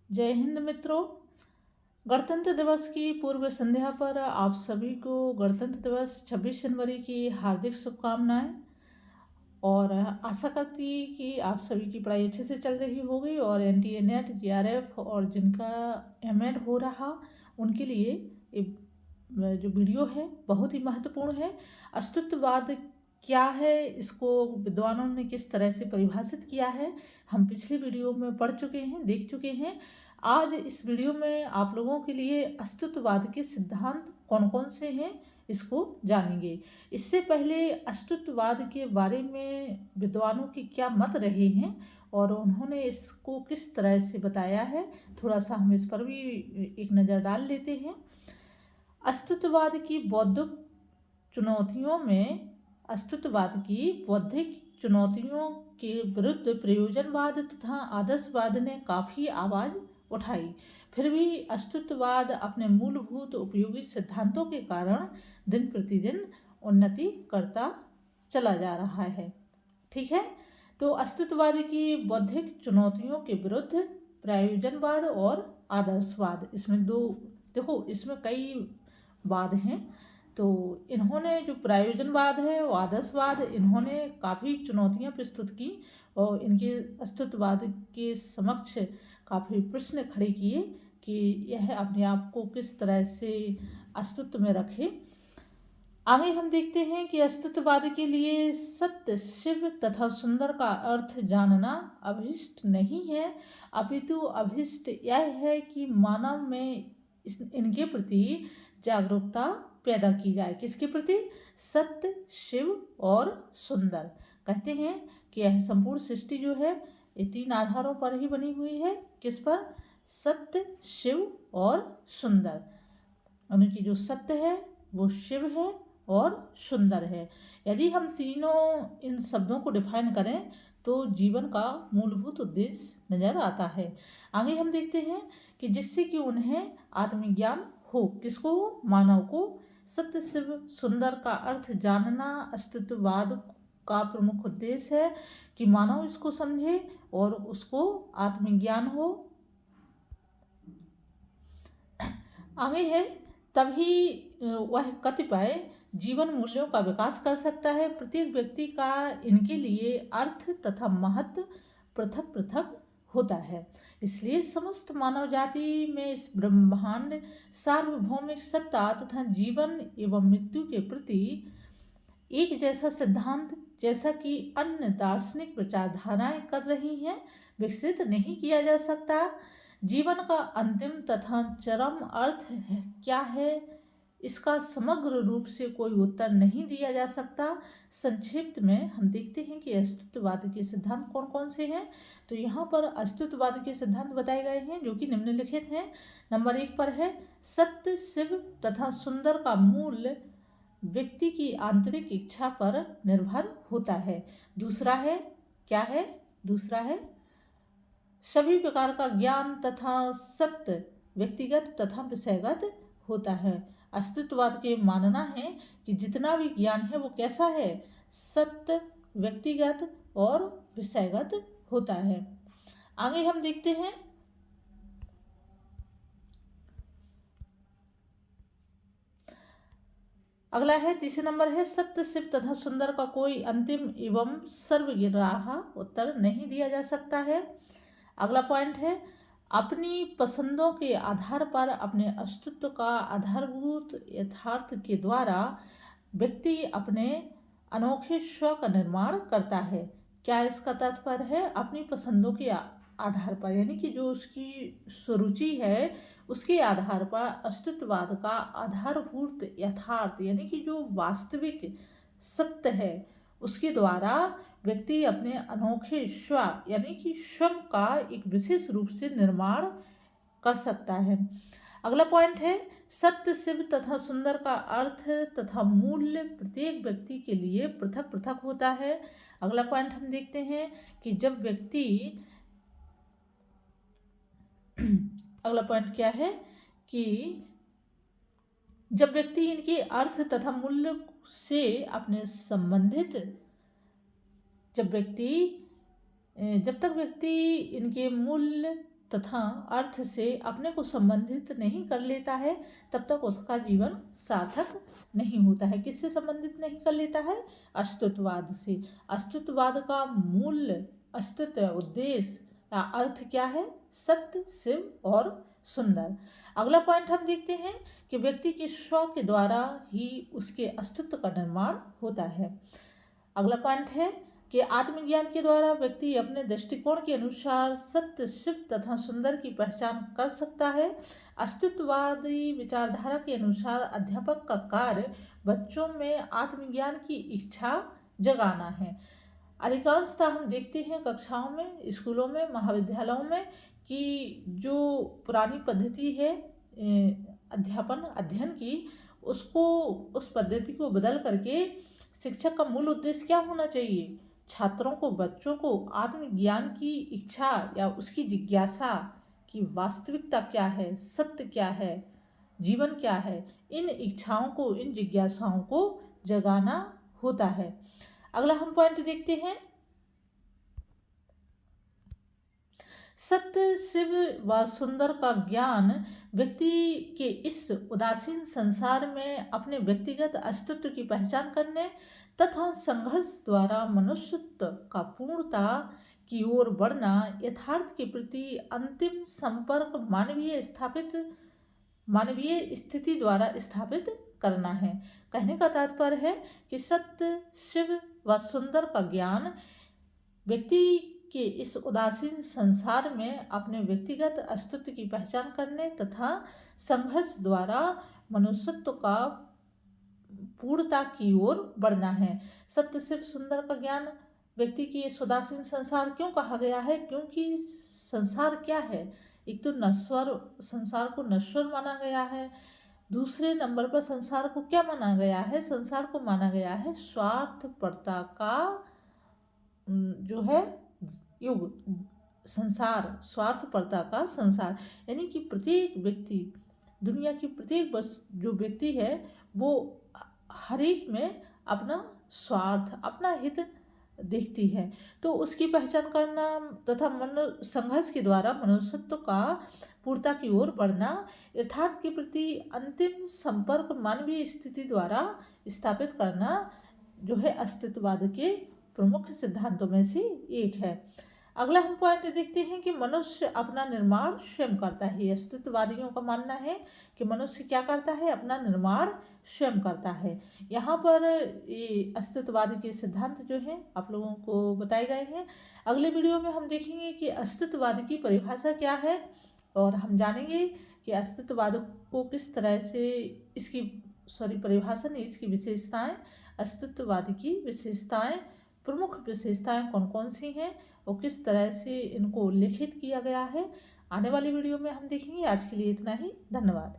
जय हिंद मित्रों। गणतंत्र दिवस की पूर्व संध्या पर आप सभी को गणतंत्र दिवस 26 जनवरी की हार्दिक शुभकामनाएं। और आशा करती कि आप सभी की पढ़ाई अच्छे से चल रही होगी और NTA नेट JRF और जिनका MEd हो रहा उनके लिए जो वीडियो है बहुत ही महत्वपूर्ण है। अस्तित्ववाद क्या है, इसको विद्वानों ने किस तरह से परिभाषित किया है, हम पिछली वीडियो में पढ़ चुके हैं, देख चुके हैं। आज इस वीडियो में आप लोगों के लिए अस्तित्ववाद के सिद्धांत कौन कौन से हैं इसको जानेंगे। इससे पहले अस्तित्ववाद के बारे में विद्वानों के क्या मत रहे हैं और उन्होंने इसको किस तरह से बताया है, थोड़ा सा हम इस पर भी एक नज़र डाल लेते हैं। अस्तित्ववाद की बौद्धिक चुनौतियों में अस्तित्ववाद की बौद्धिक चुनौतियों के विरुद्ध प्रयोजनवाद तथा आदर्शवाद ने काफ़ी आवाज़ उठाई। फिर भी अस्तित्ववाद अपने मूलभूत उपयोगी सिद्धांतों के कारण दिन प्रतिदिन उन्नति करता चला जा रहा है। ठीक है, तो अस्तित्ववाद की बौद्धिक चुनौतियों के विरुद्ध प्रयोजनवाद और आदर्शवाद, इसमें दो, देखो इसमें कई वाद हैं। तो इन्होंने जो प्रयोजनवाद है और आदर्शवाद, इन्होंने काफ़ी चुनौतियां प्रस्तुत की और इनके अस्तित्ववाद के समक्ष काफ़ी प्रश्न खड़े किए कि यह अपने आप को किस तरह से अस्तित्व में रखे। आगे हम देखते हैं कि अस्तित्ववाद के लिए सत्य, शिव तथा सुंदर का अर्थ जानना अभिष्ट नहीं है, अपितु अभिष्ट यह है कि मानव में इनके प्रति जागरूकता पैदा की जाए। किसके प्रति? सत्य, शिव और सुंदर। कहते हैं कि यह संपूर्ण सृष्टि जो है ये तीन आधारों पर ही बनी हुई है। किस पर? सत्य, शिव और सुंदर। उनकी जो सत्य है वो शिव है और सुंदर है। यदि हम तीनों इन शब्दों को डिफाइन करें तो जीवन का मूलभूत उद्देश्य नजर आता है। आगे हम देखते हैं कि जिससे कि उन्हें आत्मज्ञान हो। किसको? मानव को। सत्य, शिव, सुंदर का अर्थ जानना अस्तित्ववाद का प्रमुख उद्देश्य है कि मानव इसको समझे और उसको आत्मज्ञान हो। आगे है, तभी वह कतिपय जीवन मूल्यों का विकास कर सकता है। प्रत्येक व्यक्ति का इनके लिए अर्थ तथा महत्व पृथक पृथक होता है। इसलिए समस्त मानव जाति में इस ब्रह्मांड सार्वभौमिक सत्ता तथा जीवन एवं मृत्यु के प्रति एक जैसा सिद्धांत, जैसा कि अन्य दार्शनिक विचारधाराएं कर रही हैं, विकसित नहीं किया जा सकता। जीवन का अंतिम तथा चरम अर्थ है क्या है, इसका समग्र रूप से कोई उत्तर नहीं दिया जा सकता। संक्षिप्त में हम देखते हैं कि अस्तित्ववाद के सिद्धांत कौन कौन से हैं। तो यहाँ पर अस्तित्ववाद के सिद्धांत बताए गए हैं जो कि निम्नलिखित हैं। नंबर 1 पर है, सत्य, शिव तथा सुंदर का मूल व्यक्ति की आंतरिक इच्छा पर निर्भर होता है। दूसरा है, क्या है? दूसरा है, सभी प्रकार का ज्ञान तथा सत्य व्यक्तिगत तथा विषयगत होता है। अस्तित्ववाद के मानना है कि जितना भी ज्ञान है वो कैसा है? सत्य, व्यक्तिगत और विषयगत होता है। आगे हम देखते हैं, अगला है 3 नंबर है, सत्य, शिव तथा सुंदर का कोई अंतिम एवं सर्वग्राह्य उत्तर नहीं दिया जा सकता है। अगला पॉइंट है, अपनी पसंदों के आधार पर अपने अस्तित्व का आधारभूत यथार्थ के द्वारा व्यक्ति अपने अनोखे स्व का निर्माण करता है। क्या इसका तात्पर्य है? अपनी पसंदों के आधार पर, यानी कि जो उसकी सुरुचि है उसके आधार पर अस्तित्ववाद का आधारभूत यथार्थ, यानी कि जो वास्तविक सत्य है उसके द्वारा व्यक्ति अपने अनोखे स्व, यानी कि स्वयं का एक विशेष रूप से निर्माण कर सकता है। अगला पॉइंट है, सत्य, शिव तथा सुंदर का अर्थ तथा मूल्य प्रत्येक व्यक्ति के लिए पृथक पृथक होता है। अगला पॉइंट हम देखते हैं कि जब व्यक्ति अगला पॉइंट क्या है कि जब व्यक्ति इनके अर्थ तथा मूल्य से अपने संबंधित, जब तक व्यक्ति इनके मूल्य तथा अर्थ से अपने को संबंधित नहीं कर लेता है तब तक उसका जीवन सार्थक नहीं होता है। किससे संबंधित नहीं कर लेता है? अस्तित्ववाद से। अस्तित्ववाद का मूल अस्तित्व उद्देश्य या अर्थ क्या है? सत्य, शिव और सुंदर। अगला पॉइंट हम देखते हैं कि व्यक्ति के स्व के द्वारा ही उसके अस्तित्व का निर्माण होता है। अगला पॉइंट है कि आत्मज्ञान के द्वारा व्यक्ति अपने दृष्टिकोण के अनुसार सत्य, शिव तथा सुंदर की पहचान कर सकता है। अस्तित्ववादी विचारधारा के अनुसार अध्यापक का कार्य बच्चों में आत्मज्ञान की इच्छा जगाना है। अधिकांशतः हम देखते हैं कक्षाओं में, स्कूलों में, महाविद्यालयों में कि जो पुरानी पद्धति है अध्यापन अध्ययन की, उसको उस पद्धति को बदल करके शिक्षक का मूल उद्देश्य क्या होना चाहिए? छात्रों को, बच्चों को आत्मज्ञान की इच्छा या उसकी जिज्ञासा की वास्तविकता क्या है, सत्य क्या है, जीवन क्या है, इन इच्छाओं को, इन जिज्ञासाओं को जगाना होता है। अगला हम पॉइंट देखते हैं, सत्य, शिव व सुंदर का ज्ञान व्यक्ति के इस उदासीन संसार में अपने व्यक्तिगत अस्तित्व की पहचान करने तथा संघर्ष द्वारा मनुष्यत्व का पूर्णता की ओर बढ़ना, यथार्थ के प्रति अंतिम संपर्क मानवीय स्थिति द्वारा स्थापित करना है। कहने का तात्पर्य है कि सत्य, शिव व सुंदर का ज्ञान व्यक्ति के इस उदासीन संसार में अपने व्यक्तिगत अस्तित्व की पहचान करने तथा संघर्ष द्वारा मनुष्यत्व का पूर्णता की ओर बढ़ना है। सत्य, शिव, सुंदर का ज्ञान व्यक्ति की इस उदासीन संसार क्यों कहा गया है? क्योंकि संसार क्या है? एक तो नश्वर, संसार को नश्वर माना गया है। दूसरे नंबर पर संसार को क्या माना गया है? संसार को माना गया है स्वार्थपरता का जो है युग, संसार, स्वार्थपरता का संसार। यानी कि प्रत्येक व्यक्ति, दुनिया की प्रत्येक जो व्यक्ति है वो हर एक में अपना स्वार्थ, अपना हित देखती है। तो उसकी पहचान करना तथा संघर्ष के द्वारा मनुष्यत्व का पूर्णता की ओर बढ़ना, यथार्थ के प्रति अंतिम संपर्क मानवीय स्थिति द्वारा स्थापित करना जो है अस्तित्ववाद के प्रमुख सिद्धांतों में से एक है। अगला हम पॉइंट देखते हैं कि मनुष्य अपना निर्माण स्वयं करता है। अस्तित्ववादियों का मानना है कि मनुष्य क्या करता है? अपना निर्माण स्वयं करता है। यहाँ पर ये अस्तित्ववाद के सिद्धांत जो हैं आप लोगों को बताए गए हैं। अगले वीडियो में हम देखेंगे कि अस्तित्ववाद की परिभाषा क्या है और हम जानेंगे कि अस्तित्ववाद को किस तरह से परिभाषा नहीं, इसकी विशेषताएं, अस्तित्ववाद की विशेषताएं, प्रमुख विशेषताएं कौन कौन सी हैं और किस तरह से इनको उल्लेखित किया गया है, आने वाली वीडियो में हम देखेंगे। आज के लिए इतना ही, धन्यवाद।